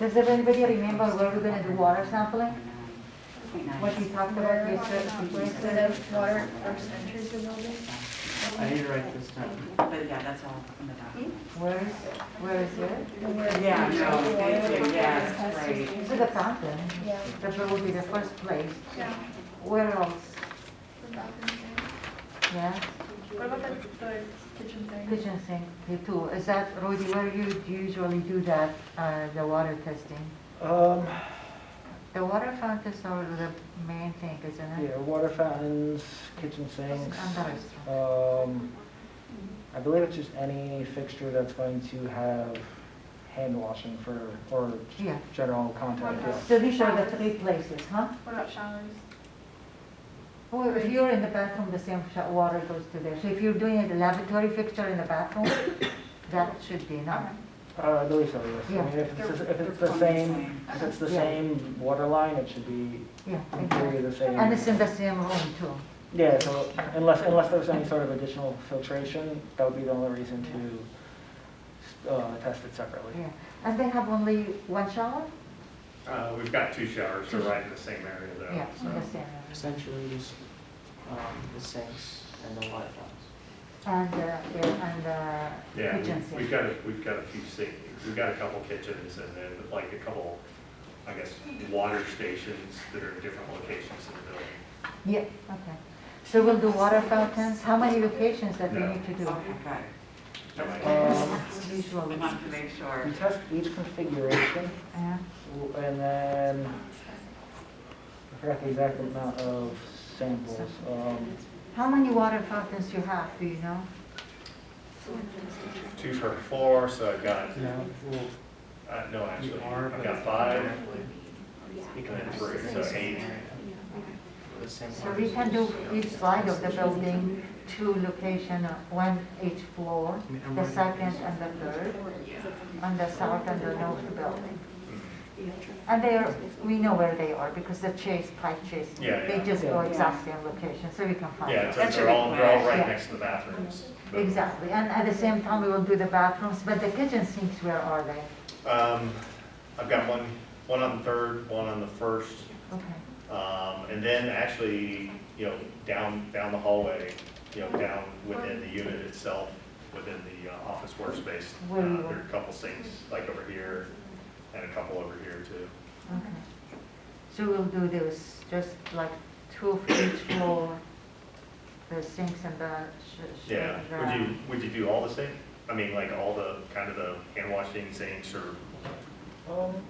Does anybody remember where we're gonna do water sampling? What we talked about yesterday? Instead of water first enters the building. I need to write this down. But yeah, that's all in the document. Where is it? Where is it? Yeah, no, thank you, yeah, it's great. This is the fountain. Yeah. That will be the first place. Yeah. Where else? The bathroom sink. Yeah, What about the kitchen sink? kitchen sink, here too. Is that, Rudy, where you usually do that, the water testing? The water fountains are the main thing, isn't it? Yeah, water fountains, kitchen sinks. And the restaurant. I believe it's just any fixture that's going to have hand washing or Yeah. general contact. Yeah. So these are the three places, huh? What about showers? Well, if you're in the bathroom, the same water goes to there. So if you're doing a lavatory fixture in the bathroom, that should be enough. I believe so, yes. Yeah. I mean, if it's They're the going same, if it's the Yeah. same water line, it should be Yeah, in theory the same. and it's in the same room too. Yeah, so unless there's any sort of additional filtration, that would be the only reason to test it separately. Yeah, and they have only one shower? We've got two showers, they're right in the same area though. Yeah, so. in the same area. Essentially, just the sinks and the water fountains. And the Yeah, kitchen we've sink. got a few sinks, we've got a couple kitchens and then like a couple, I guess, water stations that are in different locations in the building. Yeah, okay. So we'll do water fountains. How many locations that we No. need to do? Okay, got it. Am Usually. We want to make sure. We test each configuration, Yeah. and then, I forgot the exact amount of samples. How many water fountains you have, do you know? Two per floor, so I've got, No, well, no, actually, you are, I've but got 5 you and then 3, so 8. the same So we can do each side of the building, 2 location, one each floor, the second and the third, on the south and the north building. And they are, we know where they are because the pipe chase, Yeah, they yeah. just go Yeah. exactly on location, so we can find Yeah, it. so That should they're be all quick. right Yeah. next to the bathrooms. But, Exactly, and at the same time, we will do the bathrooms, but the kitchen sinks, where are they? I've got one on the third, one on the first, Okay, and then actually, down the hallway, down within the unit itself, within the office workspace. Where you There want? are a couple sinks, like over here, and a couple over here too. okay. So we'll do this, just like 2 for each floor, the sinks and the. Yeah, would you do all the sinks? I mean, like all the, kind of the hand washing sinks or,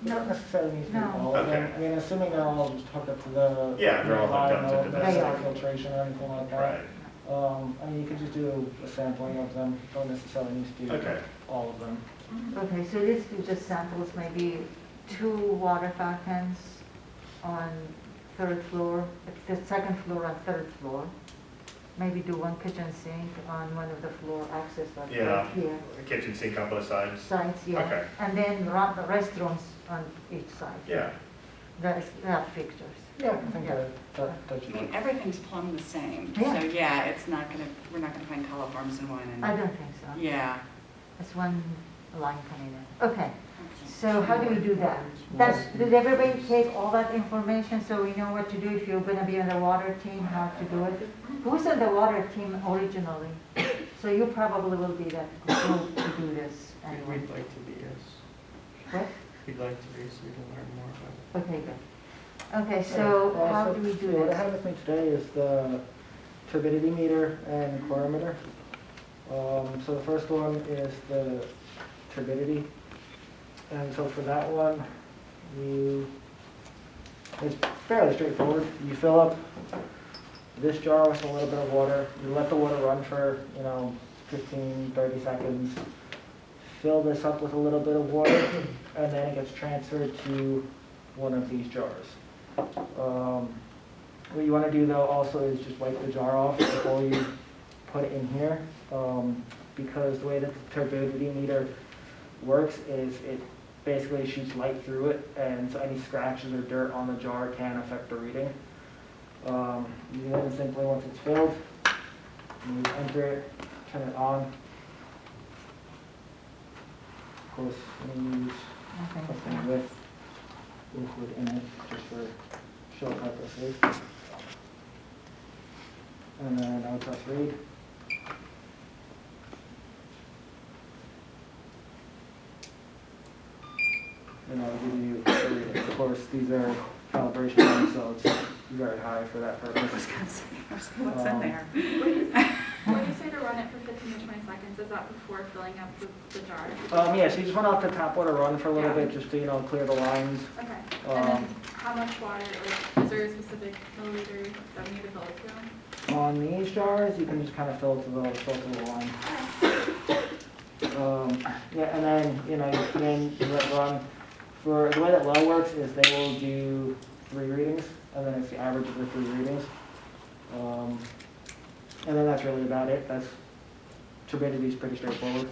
Not necessarily needs to be No. all of them. Okay. I mean, assuming they're all just hooked up to the. Yeah, they're all hooked up to the No best. filtration or anything like that. right? I mean, you could just do a sampling of them, don't necessarily need to do Okay. all of them. Okay, so let's do just samples, maybe 2 water fountains on 3rd floor, the 2nd floor and 3rd floor. Maybe do 1 kitchen sink on one of the floor access, like Yeah. right here. A kitchen sink on both sides? Sides, yeah. Okay. And then run the restrooms on each side. Yeah, That fixtures. Yeah, I think Yeah. that I should mean, be. everything's plumbed the same. Yeah. So yeah, it's not gonna, we're not gonna find coliforms in one and. I don't think so. Yeah. It's one line coming in. Okay, so how do we do that? Did everybody take all that information so we know what to do if you're gonna be on the water team, how to do it? Who's on the water team originally? So you probably will be that group to do this anyway. We'd like to be, yes. What? We'd like to be, so we can learn more about it. Okay, good. Okay, so how do we do What I this? have with me today is the turbidity meter and colorimeter. So the first one is the turbidity. And so for that one, it's fairly straightforward. You fill up this jar with a little bit of water. You let the water run for, 15, 30 seconds. Fill this up with a little bit of water, and then it gets transferred to one of these jars. What you want to do though also is just wipe the jar off before you put it in here, because the way that the turbidity meter works is it basically shoots light through it, and so any scratches or dirt on the jar can affect the reading. You then simply, once it's filled, you enter it, turn it on. Of course, you use Nothing. something with liquid in it, just for show purposes. And then I'll press read. And I'll give you a reading. Of course, these are calibration ones, so it's very high for that I was purpose. gonna say, what's in there? When you say to run it for 15 to 20 seconds, is that before filling up the jar? Yeah, so you just want to let the tap water run for a little Yeah. bit, just to, clear the lines. Okay. And then Um, how much water, like, is there a specific milliliter that we need to fill it to? On these jars, you can just kind of fill to the line. Yeah, and then, you put in, you let it run. For the way that well works is they will do 3 readings, and then it's the average of the 3 readings. And then that's really about it. Turbidity is pretty straightforward.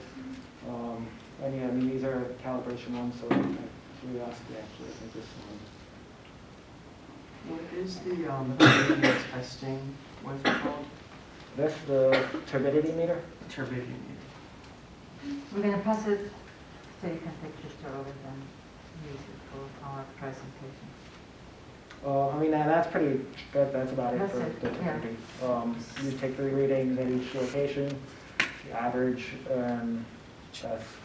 And yeah, I mean, these are calibration ones, so curiosity actually, I think this one. What is the meter testing, what's it called? This, the turbidity meter? Turbidity meter. We're gonna pass it so you can take picture of it and use it for our presentation. I mean, that's that's about it That's for it, the yeah. turbidity. You take 3 readings at each location, the average, and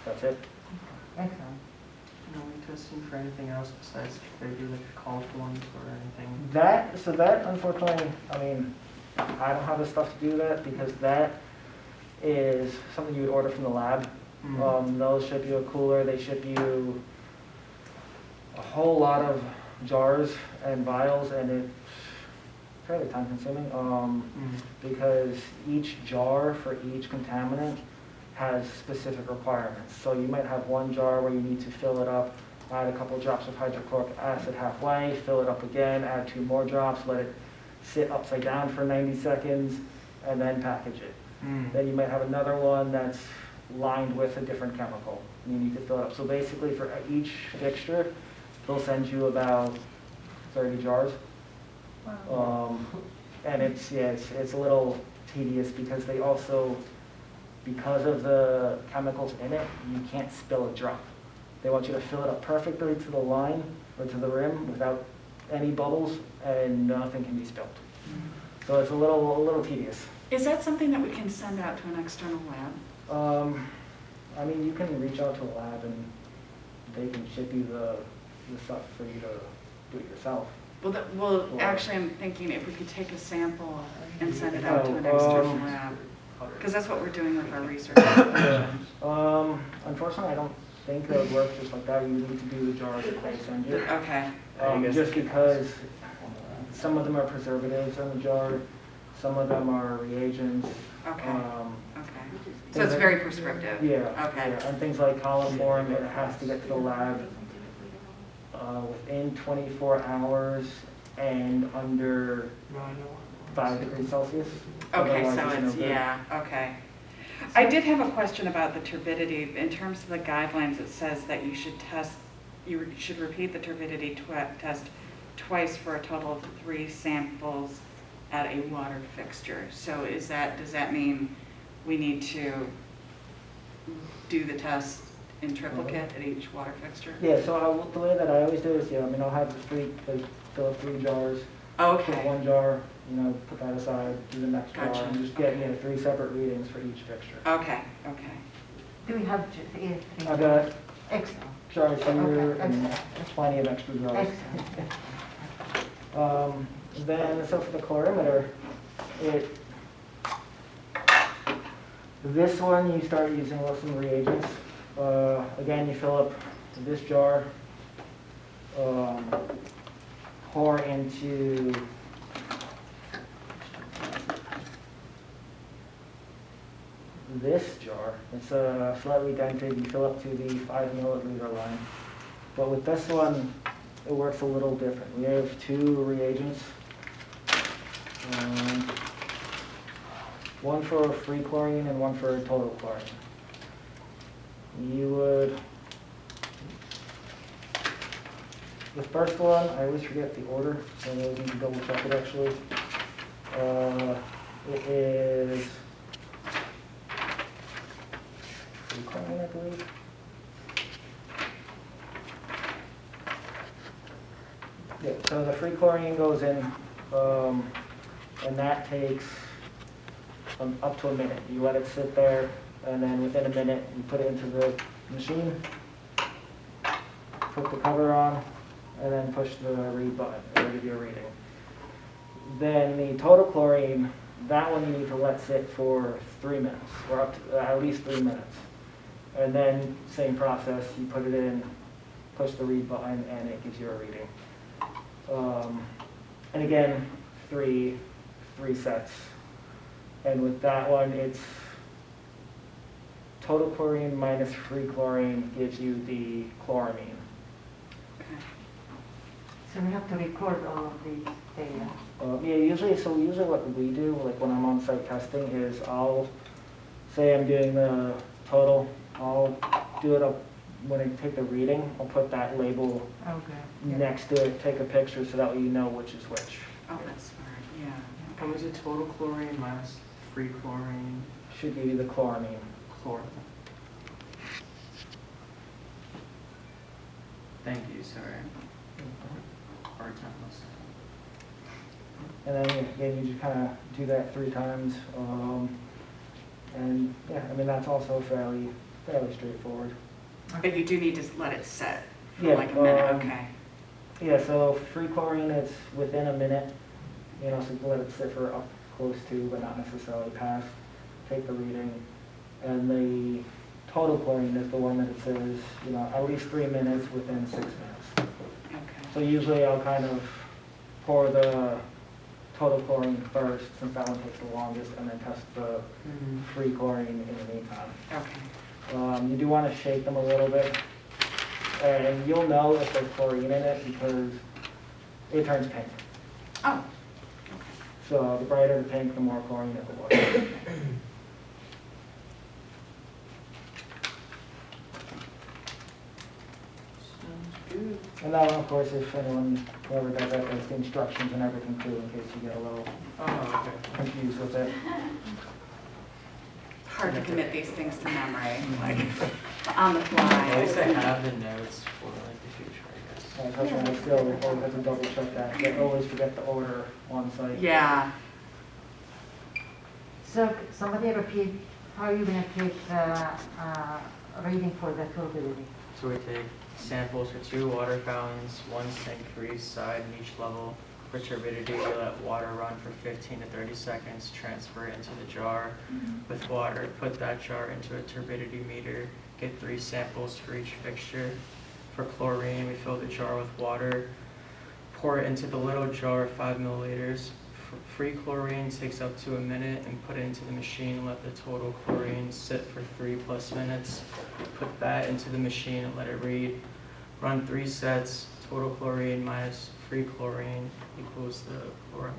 that's it. Excellent. Are we testing for anything else besides if they do like a call forms or anything? That unfortunately, I mean, I don't have the stuff to do that because that is something you would order from the lab. They'll ship you a cooler, they ship you a whole lot of jars and vials, and it's fairly time consuming because each jar for each contaminant has specific requirements. So you might have one jar where you need to fill it up, add a couple drops of hydrochloric acid halfway, fill it up again, add 2 more drops, let it sit upside down for 90 seconds, and then package it. Then you might have another one that's lined with a different chemical, and you need to fill it up. So basically for each fixture, they'll send you about 30 jars. Wow. And it's a little tedious because they also, because of the chemicals in it, you can't spill a drop. They want you to fill it up perfectly to the line or to the rim without any bubbles, and nothing can be spilled. So it's a little tedious. Is that something that we can send out to an external lab? I mean, you can reach out to a lab and they can ship you the stuff for you to do it yourself. Well, actually, I'm thinking if we could take a sample and send it out to an external lab, because that's what we're doing with our research. Unfortunately, I don't think that would work just like that. You need to do the jars that they send you. Okay, Just because some of them are preservatives in the jar, some of them are reagents. okay, okay. So it's very prescriptive? Yeah. Okay. Yeah, and things like coliform, it has to get to the lab within 24 hours and under 5 degrees Celsius. Okay, Otherwise, so no it's, good. yeah, okay. I did have a question about the turbidity. In terms of the guidelines, it says that you should repeat the turbidity test twice for a total of 3 samples at a water fixture. So does that mean we need to do the test in triplicate at each water fixture? Yeah, so the way that I always do is, I'll have fill up 3 jars. Put Okay, one jar, put that aside, do the next jar, Gotcha. and just get, 3 separate readings for each fixture. okay. Do we have 3? I've got Excellent. jars here Okay, and excellent. plenty of extra jars. Excellent. Then, so for the colorimeter, this one you start using with some reagents. Again, you fill up this jar, pour into this jar. It's slightly dented. You fill up to the 5 milliliter line. But with this one, it works a little different. We have 2 reagents. One for free chlorine and one for total chlorine. The first one, I always forget the order, so I always need to double check it actually. It is free chlorine, I believe. Yeah, so the free chlorine goes in, and that takes up to a minute. You let it sit there, and then within a minute, you put it into the machine, put the cover on, and then push the read button, it'll give you a reading. Then the total chlorine, that one you need to let sit for 3 minutes, or up to at least 3 minutes. And then, same process, you put it in, push the read button, and it gives you a reading. And again, three sets. And with that one, it's total chlorine minus free chlorine gives you the chloramine. So we have to record all of these data. Yeah, usually what we do, like when I'm on site testing, is I'll say I'm doing the total, I'll do it up, when I take the reading, I'll put that label Okay. next to it, take a picture so that way you know which is which. Oh, that's smart, yeah. How much is total chlorine minus free chlorine, Should give you the chloramine. chlorine? Thank you, sorry. Hard time listening. And then again, you just kind of do that 3 times. And yeah, I mean, that's also fairly straightforward. But you do need to let it set for Yeah, like a minute, okay. Yeah, so free chlorine, it's within a minute, you know, so you let it sit for up close to, but not necessarily past. Take the reading. And the total chlorine is the one that it says, you know, at least 3 minutes within 6 minutes. Okay. So usually I'll kind of pour the total chlorine first, since that one takes the longest, and then test the free chlorine in the meantime. Okay. You do want to shake them a little bit, and you'll know if there's chlorine in it because it turns pink. Oh, So the brighter the pink, the more chlorine it will look. Sounds good. And that one, of course, if anyone, whoever does that, there's the instructions and everything too, in case you get a little Oh, okay. confused with it. hard to commit these things to memory, like on the fly. At least I have the notes for like the future, I guess. That's why I still always have to double check that. They always forget the order on site. Yeah. So somebody repeat, how are you going to take the reading for the turbidity? So we take samples for 2 water fountains, 1 sink for each side in each level. For turbidity, we let water run for 15 to 30 seconds, transfer it into the jar with water, put that jar into a turbidity meter, get 3 samples for each fixture. For chlorine, we fill the jar with water, pour it into the little jar, 5 milliliters. Free chlorine takes up to a minute, and put it into the machine, let the total chlorine sit for 3+ minutes. Put that into the machine and let it read. Run 3 sets, total chlorine minus free chlorine equals the chloramine.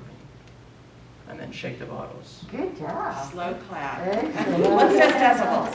And then shake the bottles. Good job. Slow clap. Excellent. Let's test decibels.